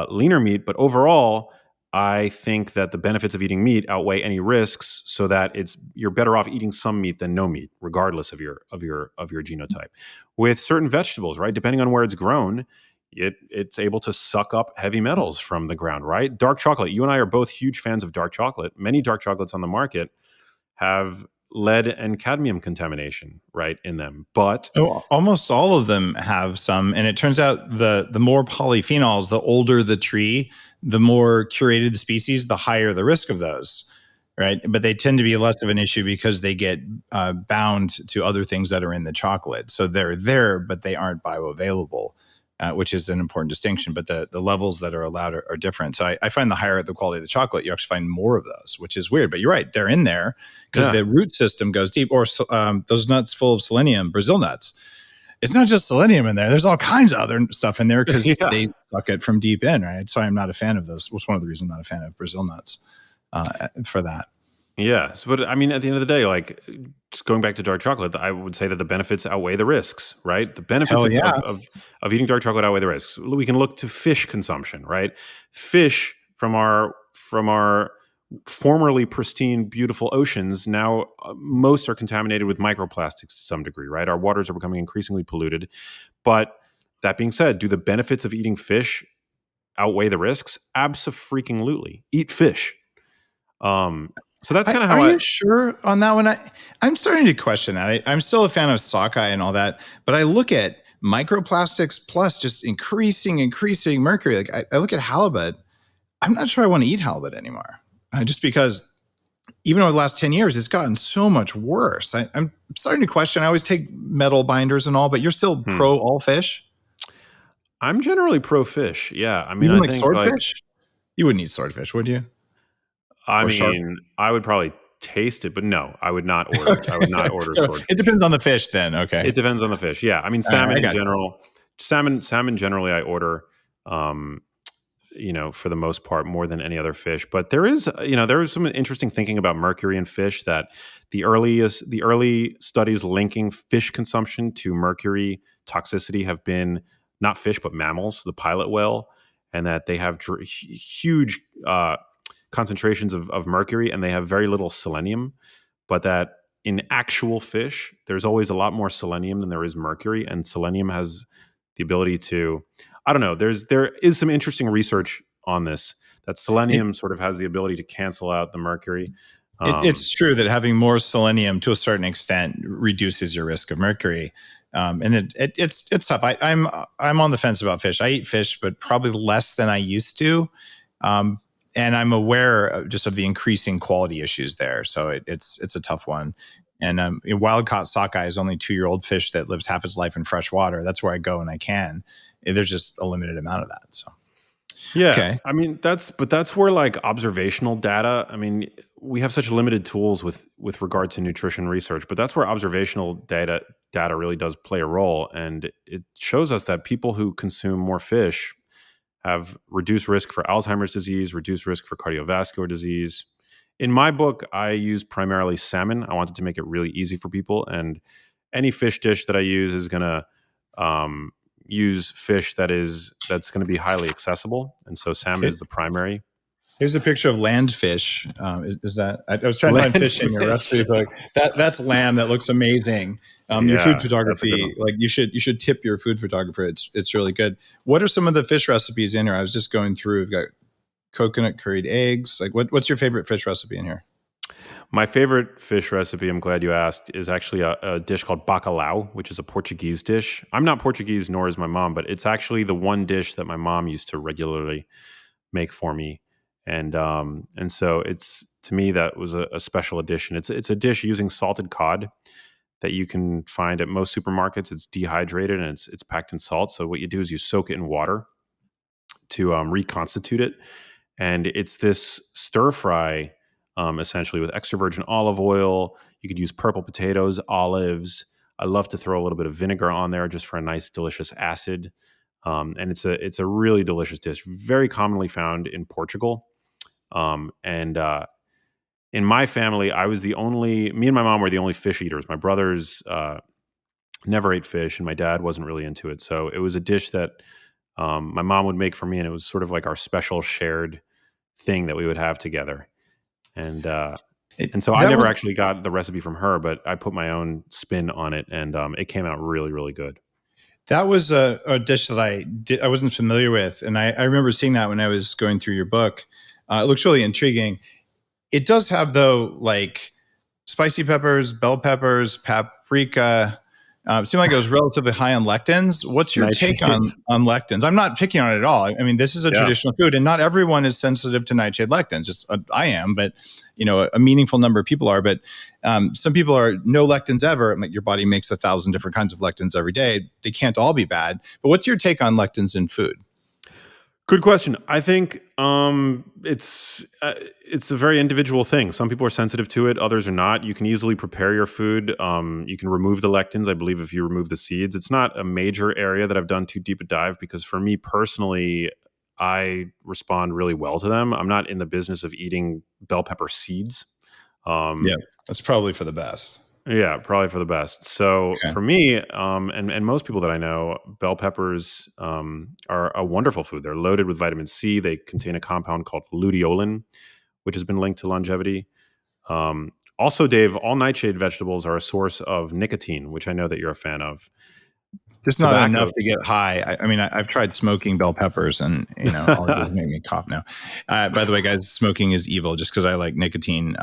leaner meat, but overall, I think that the benefits of eating meat outweigh any risks, so that you're better off eating some meat than no meat, regardless of your genotype. With certain vegetables, right, depending on where it's grown, it's able to suck up heavy metals from the ground, right? Dark chocolate. You and I are both huge fans of dark chocolate. Many dark chocolates on the market have lead and cadmium contamination, right, in them. But almost all of them have some, and it turns out the more polyphenols, the older the tree, the more curated the species, the higher the risk of those, right? But they tend to be less of an issue because they get bound to other things that are in the chocolate. So they're there, but they aren't bioavailable, which is an important distinction. But the levels that are allowed are different. So I find the higher the quality of the chocolate, you actually find more of those, which is weird. But you're right, they're in there because the root system goes deep. Or those nuts full of selenium, Brazil nuts. It's not just selenium in there. There's all kinds of other stuff in there because they suck it from deep in, right? So I'm not a fan of those. That's one of the reasons I'm not a fan of Brazil nuts for that. Yes, but I mean, at the end of the day, like just going back to dark chocolate, I would say that the benefits outweigh the risks, right? The benefits Hell yeah. of eating dark chocolate outweigh the risks. We can look to fish consumption, right? Fish from our formerly pristine, beautiful oceans now most are contaminated with microplastics to some degree, right? Our waters are becoming increasingly polluted. But that being said, do the benefits of eating fish outweigh the risks? Abso-freaking-lutely. Eat fish. So that's kind of Are how you sure on that one? I'm starting to question that. I'm still a fan of sockeye and all that, but I look at microplastics plus just increasing mercury. Like I look at halibut. I'm not sure I want to eat halibut anymore, just because even over the last 10 years, it's gotten so much worse. I'm starting to question. I always take metal binders and all, but you're still Hmm. pro all fish? I'm generally pro fish. Yeah. I mean, Even I like think like swordfish? You wouldn't eat swordfish, would you? I Or shark? mean, I would probably taste it, but no, I would not order. I would Okay. not order So it swordfish. depends on the fish then. Okay. It depends on the fish. Yeah. I mean, All right, salmon I in got you. general, salmon generally I order um for the most part more than any other fish. But there is some interesting thinking about mercury in fish that the early studies linking fish consumption to mercury toxicity have been not fish but mammals, the pilot whale, and that they have huge concentrations of mercury and they have very little selenium, but that in actual fish there's always a lot more selenium than there is mercury, and selenium has the ability to, I don't know, there is some interesting research on this, that It, selenium sort of has the ability to cancel out the mercury. it's true that having more selenium to a certain extent reduces your risk of mercury. And it's tough. I'm on the fence about fish. I eat fish, but probably less than I used to. Um, and I'm aware just of the increasing quality issues there. So it's a tough one. And wild caught sockeye is only 2-year-old fish that lives half its life in fresh water. That's where I go when I can. There's just a limited amount of that. So Yeah, okay. I mean that's where like observational data. I mean, we have such limited tools with regard to nutrition research, but that's where observational data really does play a role, and it shows us that people who consume more fish have reduced risk for Alzheimer's disease, reduced risk for cardiovascular disease. In my book, I use primarily salmon. I wanted to make it really easy for people, and any fish dish that I use is going to um, use fish that's going to be highly accessible, and so salmon is the primary. Here's a picture of land fish. Is that? I was trying to find Land fish in your recipe fish. book. That's lamb. That looks amazing. Your food Yeah, that's a good photography, one. like you should tip your food photographer. It's really good. What are some of the fish recipes in here? I was just going through. We've got coconut curried eggs. Like what's your favorite fish recipe in here? My favorite fish recipe, I'm glad you asked, is actually a dish called bacalhau, which is a Portuguese dish. I'm not Portuguese, nor is my mom, but it's actually the one dish that my mom used to regularly make for me, and so it's, to me, that was a special addition. It's a dish using salted cod that you can find at most supermarkets. It's dehydrated and it's packed in salt. So what you do is you soak it in water to reconstitute it, and it's this stir fry, essentially, with extra virgin olive oil. You could use purple potatoes, olives. I love to throw a little bit of vinegar on there just for a nice, delicious acid. And it's a really delicious dish, very commonly found in Portugal. And in my family, me and my mom were the only fish eaters. My brothers never ate fish, and my dad wasn't really into it. So it was a dish that my mom would make for me, and it was sort of like our special shared thing that we would have together. And and so I That never was actually got the recipe from her, but I put my own spin on it, and it came out really, really good. a dish that I wasn't familiar with, and I remember seeing that when I was going through your book. It looks really intriguing. It does have though like spicy peppers, bell peppers, paprika. It seemed like it was relatively high on lectins. What's your take Nightshades. on lectins? I'm not picking on it at all. I mean, this is a Yeah. traditional food, and not everyone is sensitive to nightshade lectins. Just I am, but a meaningful number of people are. But some people are no lectins ever. Like your body makes 1,000 different kinds of lectins every day. They can't all be bad. But what's your take on lectins in food? Good question. I think it's a very individual thing. Some people are sensitive to it, others are not. You can easily prepare your food. You can remove the lectins. I believe if you remove the seeds, it's not a major area that I've done too deep a dive, because for me personally, I respond really well to them. I'm not in the business of eating bell pepper seeds. Um, Yeah, that's probably for the best. yeah, probably for the best. So Okay. for me, and most people that I know, bell peppers are a wonderful food. They're loaded with vitamin C. They contain a compound called luteolin, which has been linked to longevity. Also, Dave, all nightshade vegetables are a source of nicotine, which I know that you're a fan of. Just not enough Tobacco, to get high. I mean, I've tried smoking bell peppers, and all it does is make me cough now. By the way, guys, smoking is evil. Just because I like nicotine,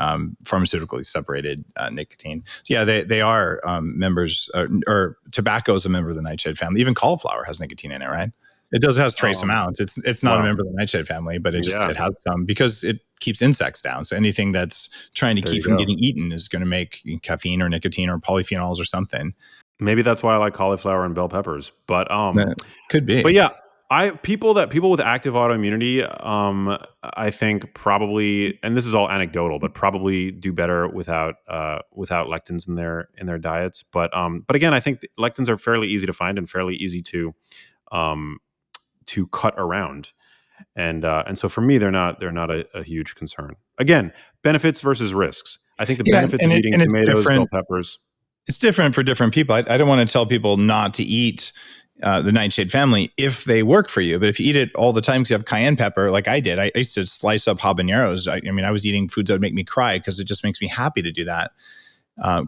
pharmaceutically separated nicotine. So yeah, they are members, or tobacco is a member of the nightshade family. Even cauliflower has nicotine in it, right? It does has trace amounts. It's not a wow, member of the nightshade family, but yeah, it has some because it keeps insects down. So anything that's trying to there keep you from go. getting eaten is going to make caffeine or nicotine or polyphenols or something. Maybe that's why I like cauliflower and bell peppers. That could But be. yeah, I people with active autoimmunity, I think probably, and this is all anecdotal, but probably do better without lectins in their diets. But again, I think lectins are fairly easy to find and fairly easy um, to cut around. And so for me, they're not a huge concern. Again, benefits versus risks. I think the Yeah, benefits of eating and it's tomatoes, bell different. peppers. It's different for different people. I don't want to tell people not to eat the nightshade family if they work for you. But if you eat it all the time because you have cayenne pepper, like I did, I used to slice up habaneros. I mean, I was eating foods that would make me cry because it just makes me happy to do that.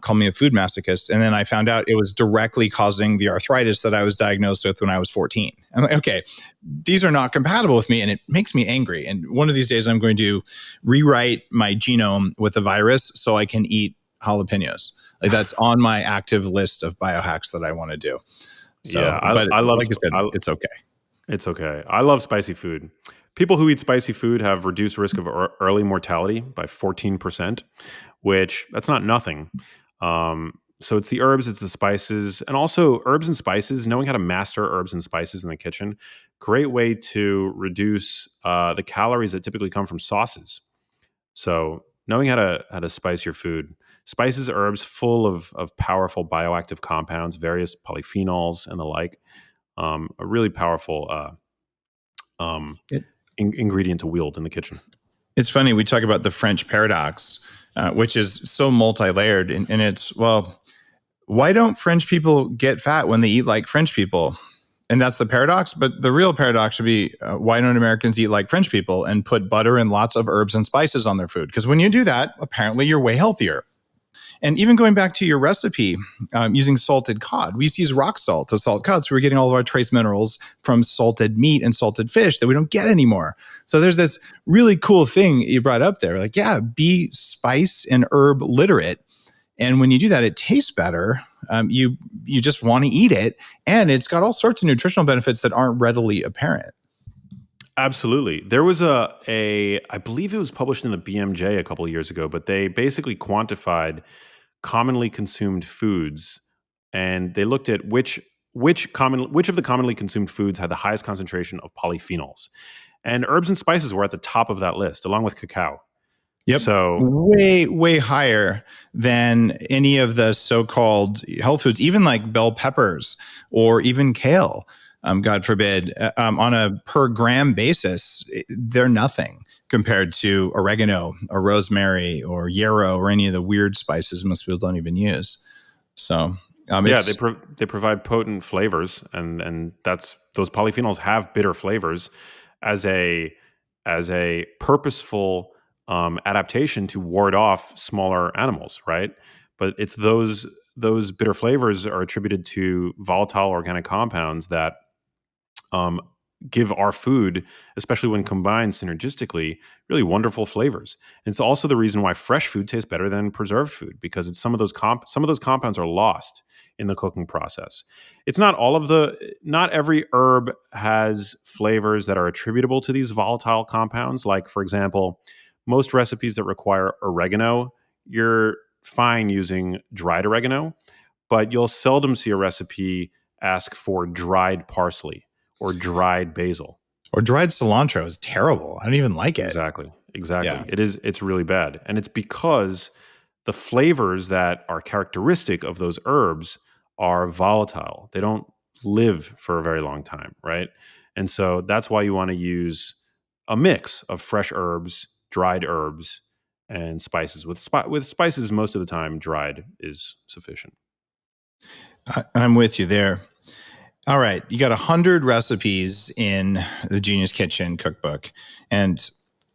Call me a food masochist. And then I found out it was directly causing the arthritis that I was diagnosed with when I was 14. I'm like, okay, these are not compatible with me, and it makes me angry. And one of these days, I'm going to rewrite my genome with a virus so I can eat jalapenos. Like that's on my active list of biohacks that I want to do. Yeah, So, but I love like I said, it's okay. it's okay. I love spicy food. People who eat spicy food have reduced risk of early mortality by 14%, which that's not nothing. So it's the herbs, it's the spices, and also herbs and spices, knowing how to master herbs and spices in the kitchen, great way to reduce the calories that typically come from sauces. So knowing how to spice your food, spices, herbs, full of powerful bioactive compounds, various polyphenols and the like, a really powerful um, It, ingredient to wield in the kitchen. it's funny. We talk about the French paradox, which is so multi-layered, and it's, well, why don't French people get fat when they eat like French people? And that's the paradox. But the real paradox should be, why don't Americans eat like French people and put butter and lots of herbs and spices on their food? Because when you do that, apparently you're way healthier. And even going back to your recipe, using salted cod, we used to use rock salt to salt cod. So we're getting all of our trace minerals from salted meat and salted fish that we don't get anymore. So there's this really cool thing you brought up there. Like, yeah, be spice and herb literate. And when you do that, it tastes better. You just want to eat it, and it's got all sorts of nutritional benefits that aren't readily apparent. Absolutely. There was I believe it was published in the BMJ a couple of years ago, but they basically quantified commonly consumed foods, and they looked at which of the commonly consumed foods had the highest concentration of polyphenols. And herbs and spices were at the top of that list, along with cacao. Yep. So Way higher than any of the so-called health foods, even like bell peppers or even kale. God forbid, on a per gram basis, they're nothing compared to oregano or rosemary or yarrow or any of the weird spices most people don't even use. So yeah, it's they provide potent flavors, and that's those polyphenols have bitter flavors as a purposeful adaptation to ward off smaller animals, right? But it's those bitter flavors are attributed to volatile organic compounds that um, give our food, especially when combined synergistically, really wonderful flavors. And it's also the reason why fresh food tastes better than preserved food, because it's some of those compounds are lost in the cooking process. It's not all of not every herb has flavors that are attributable to these volatile compounds. Like, for example, most recipes that require oregano, you're fine using dried oregano, but you'll seldom see a recipe ask for dried parsley or dried basil. or dried cilantro is terrible. I don't even like it. Exactly. Yeah. Exactly. It's really bad. And it's because the flavors that are characteristic of those herbs are volatile. They don't live for a very long time, right? And so that's why you want to use a mix of fresh herbs, dried herbs, and spices. With spices, most of the time, dried is sufficient. I'm with you there. All right. You got 100 recipes in the Genius Kitchen cookbook. And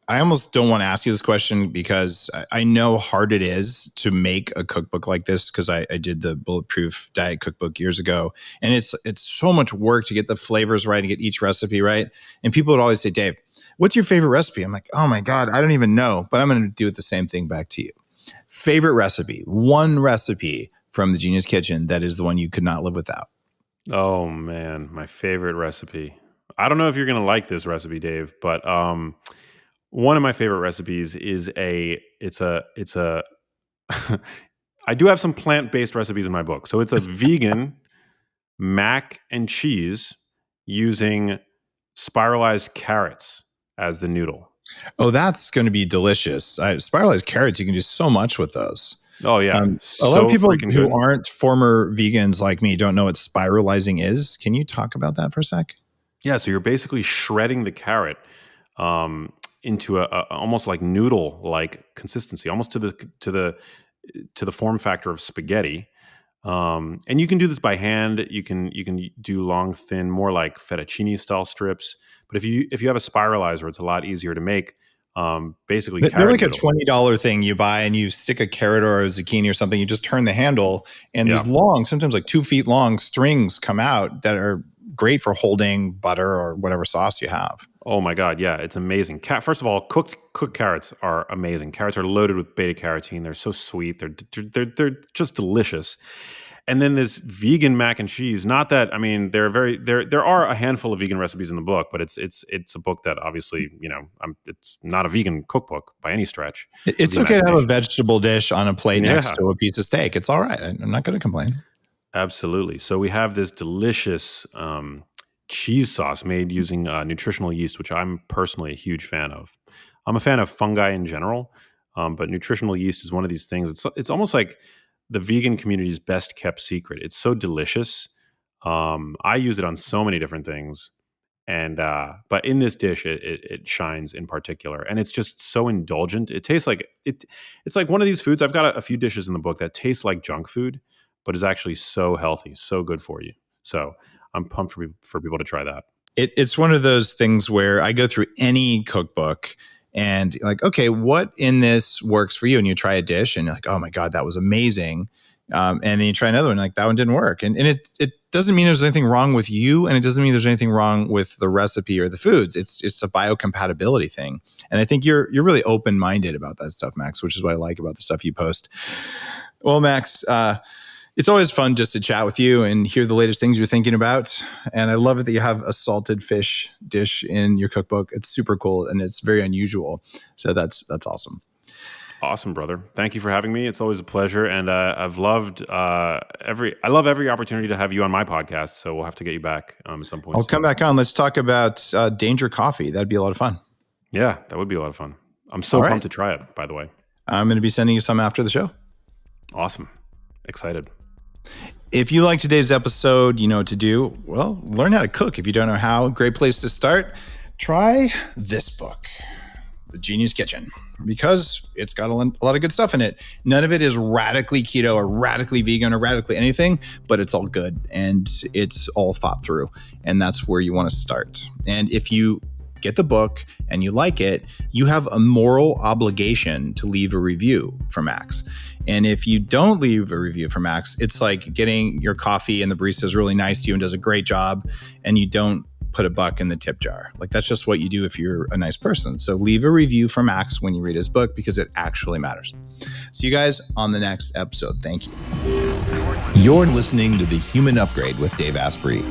I almost don't want to ask you this question because I know how hard it is to make a cookbook like this because I did the Bulletproof Diet cookbook years ago. And it's so much work to get the flavors right and get each recipe right. And people would always say, Dave, what's your favorite recipe? I'm like, oh my God, I don't even know. But I'm going to do it the same thing back to you. Favorite recipe, one recipe from the Genius Kitchen that is the one you could not live without. Oh man, my favorite recipe. I don't know if you're going to like this recipe, Dave, but one of my favorite recipes is I do have some plant-based recipes in my book. So it's a vegan mac and cheese using spiralized carrots as the noodle. Oh, that's going to be delicious. Spiralized carrots, you can do so much with those. Oh, yeah. A lot of people who aren't former vegans like me don't know what spiralizing is. Can you talk about that for a sec? Yeah, so you're basically shredding the carrot into a almost like noodle-like consistency, almost to the form factor of spaghetti. And you can do this by hand. You can do long, thin, more like fettuccine style strips. But if you have a spiralizer, it's a lot easier to make. Basically, they're like a $20 thing you buy, and you stick a carrot or a zucchini or something. You just turn the handle, and these long, sometimes like 2 feet long strings come out that are great for holding butter or whatever sauce you have. Oh my God, yeah, it's amazing. First of all, cooked carrots are amazing. Carrots are loaded with beta carotene. They're so sweet. They're just delicious. And then this vegan mac and cheese. Not that, I mean, there are a handful of vegan recipes in the book, but it's a book that obviously, it's not a vegan cookbook by any stretch. It's okay to have a vegetable dish on a plate next to a piece of steak. It's all right. I'm not going to complain. Absolutely. So we have this delicious cheese sauce made using nutritional yeast, which I'm personally a huge fan of. I'm a fan of fungi in general, but nutritional yeast is one of these things. It's almost like the vegan community's best kept secret. It's so delicious. I use it on so many different things, and but in this dish, it shines in particular, and it's just so indulgent. It tastes like it's like one of these foods. I've got a few dishes in the book that taste like junk food, but is actually so healthy, so good for you. So I'm pumped for people to try that. It's one of those things where I go through any cookbook and you're like, okay, what in this works for you? And you try a dish and you're like, oh my God, that was amazing. And then you try another one, like that one didn't work. And it doesn't mean there's anything wrong with you. And it doesn't mean there's anything wrong with the recipe or the foods. It's a biocompatibility thing. And I think you're really open-minded about that stuff, Max, which is what I like about the stuff you post. Well, Max, it's always fun just to chat with you and hear the latest things you're thinking about. And I love it that you have a salted fish dish in your cookbook. It's super cool and it's very unusual. So that's awesome. Awesome, brother. Thank you for having me. It's always a pleasure. And I love every opportunity to have you on my podcast. So we'll have to get you back at some point. I'll come back on. Let's talk about Danger Coffee. That'd be a lot of fun. Yeah, that would be a lot of fun. I'm so pumped to try it, by the way. I'm going to be sending you some after the show. Awesome. Excited. If you like today's episode, you know what to do. Well, learn how to cook. If you don't know how, great place to start. Try this book, The Genius Kitchen, because it's got a lot of good stuff in it. None of it is radically keto or radically vegan or radically anything, but it's all good and it's all thought through. And that's where you want to start. And if you get the book and you like it, you have a moral obligation to leave a review for Max. And if you don't leave a review for Max, it's like getting your coffee and the barista is really nice to you and does a great job and you don't put $1 in the tip jar. Like that's just what you do if you're a nice person. So leave a review for Max when you read his book because it actually matters. See you guys on the next episode. Thank you. You're listening to The Human Upgrade with Dave Asprey.